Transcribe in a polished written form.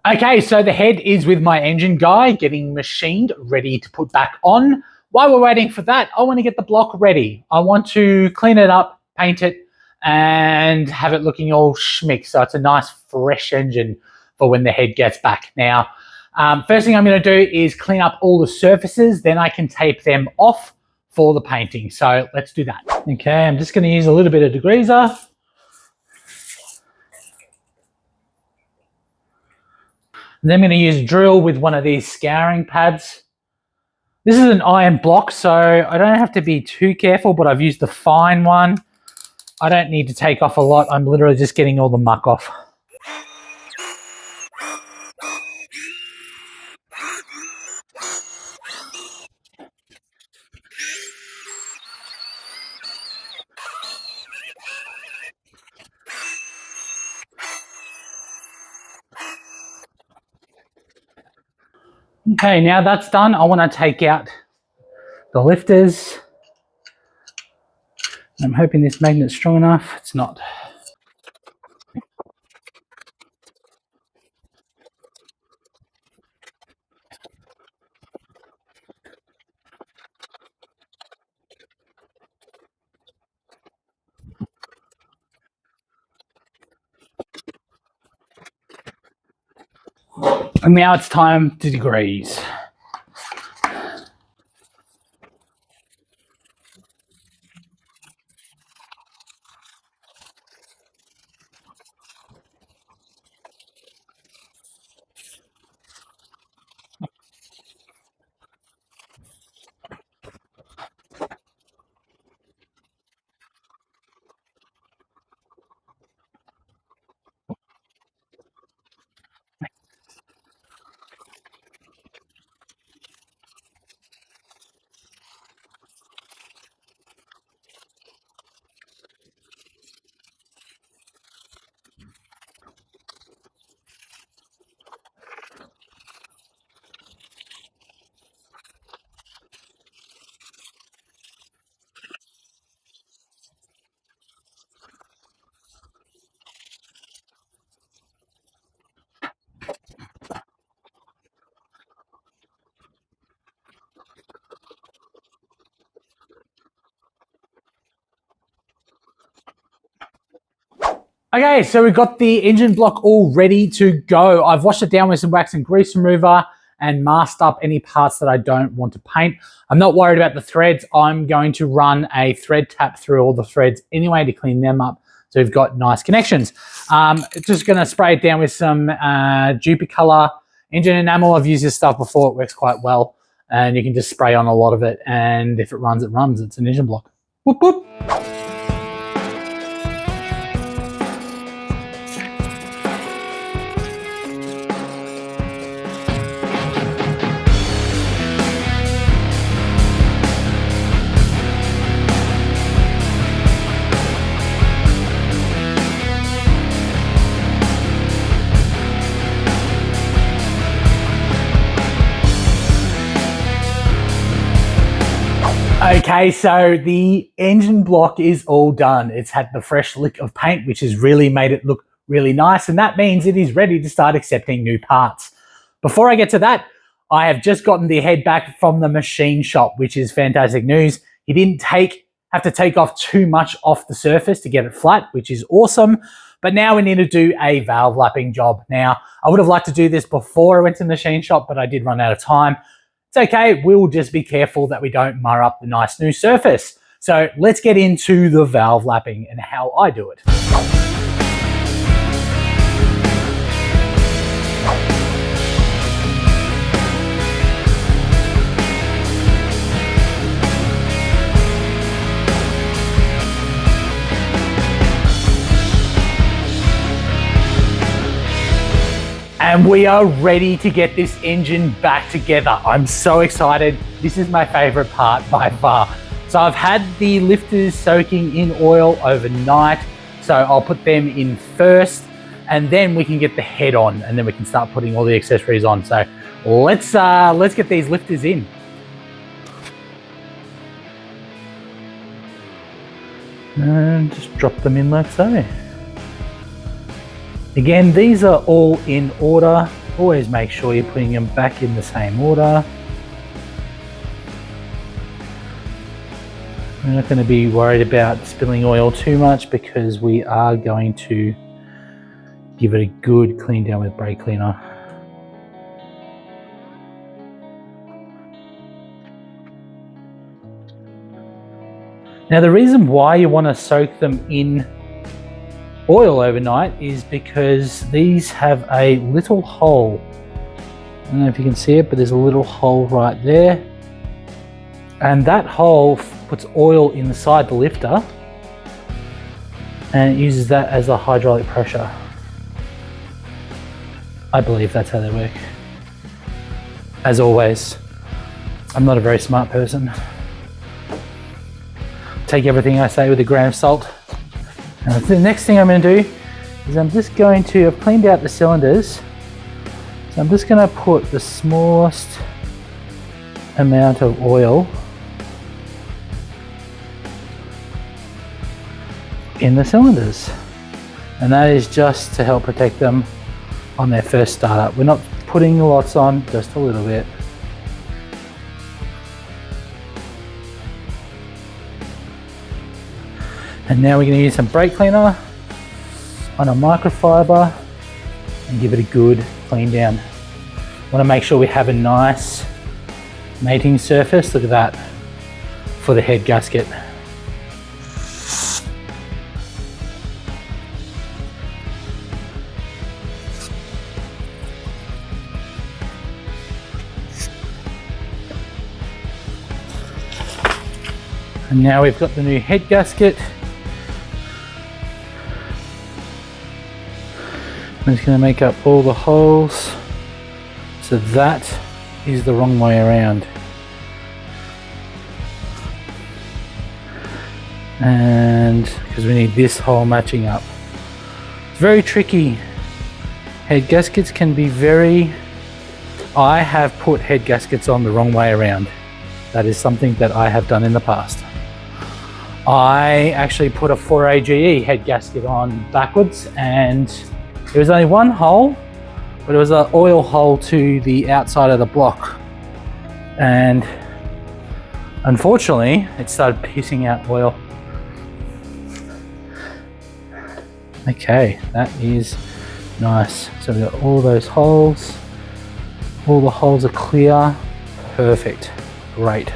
Okay, so the head is with my engine guy getting machined, ready to put back on. While we're waiting for that, I want to get the block ready. I want to clean it up, paint it, and have it looking all schmick. So it's a nice fresh engine for when the head gets back. Now, first thing I'm going to do is clean up all the surfaces, then I can tape them off for the painting. So let's do that. Okay, I'm just going to use a little bit of degreaser. And then I'm going to use a drill with one of these scouring pads. This is an iron block, so I don't have to be too careful, but I've used the fine one. I don't need to take off a lot. I'm literally just getting all the muck off. Okay, now that's done, I want to take out the lifters. I'm hoping this magnet's strong enough. It's not. And now it's time to degrease. Okay, so we've got the engine block all ready to go. I've washed it down with some wax and grease remover and masked up any parts that I don't want to paint. I'm not worried about the threads. I'm going to run a thread tap through all the threads anyway to clean them up so we've got nice connections. Just going to spray it down with some Dupicolor engine enamel. I've used this stuff before. It works quite well. And you can just spray on a lot of it. And if it runs, it runs. It's an engine block. Whoop, whoop. Okay, so the engine block is all done. It's had the fresh lick of paint, which has really made it look really nice, and that means it is ready to start accepting new parts. Before I get to that, I have just gotten the head back from the machine shop, which is fantastic news. He didn't have to take off too much off the surface to get it flat, which is awesome. But now we need to do a valve lapping job. Now, I would have liked to do this before I went to the machine shop, but I did run out of time. It's okay, we'll just be careful that we don't mar up the nice new surface. So let's get into the valve lapping and how I do it. And we are ready to get this engine back together. I'm so excited. This is my favorite part by far. So I've had the lifters soaking in oil overnight. So I'll put them in first and then we can get the head on and then we can start putting all the accessories on. So let's get these lifters in. And just drop them in like so. Again, these are all in order. Always make sure you're putting them back in the same order. We're not going to be worried about spilling oil too much because we are going to give it a good clean down with brake cleaner. Now the reason why you want to soak them in oil overnight is because these have a little hole. I don't know if you can see it, but there's a little hole right there. And that hole puts oil inside the lifter and it uses that as a hydraulic pressure. I believe that's how they work. As always, I'm not a very smart person. Take everything I say with a grain of salt. Now the next thing I'm going to do is I'm just going to, I've cleaned out the cylinders, so I'm just going to put the smallest amount of oil in the cylinders, and that is just to help protect them on their first startup. We're not putting lots on, just a little bit. And now we're going to use some brake cleaner on a microfiber and give it a good clean down. Want to make sure we have a nice mating surface. Look at that for the head gasket. And now we've got the new head gasket. I'm just going to make up all the holes. So that is the wrong way around. And because we need this hole matching up. It's very tricky. Head gaskets can be very... I have put head gaskets on the wrong way around. That is something that I have done in the past. I actually put a 4AGE head gasket on backwards and there was only one hole, but it was an oil hole to the outside of the block. And unfortunately, it started pissing out oil. Okay, that is nice. So we've got all those holes. All the holes are clear. Perfect. Great.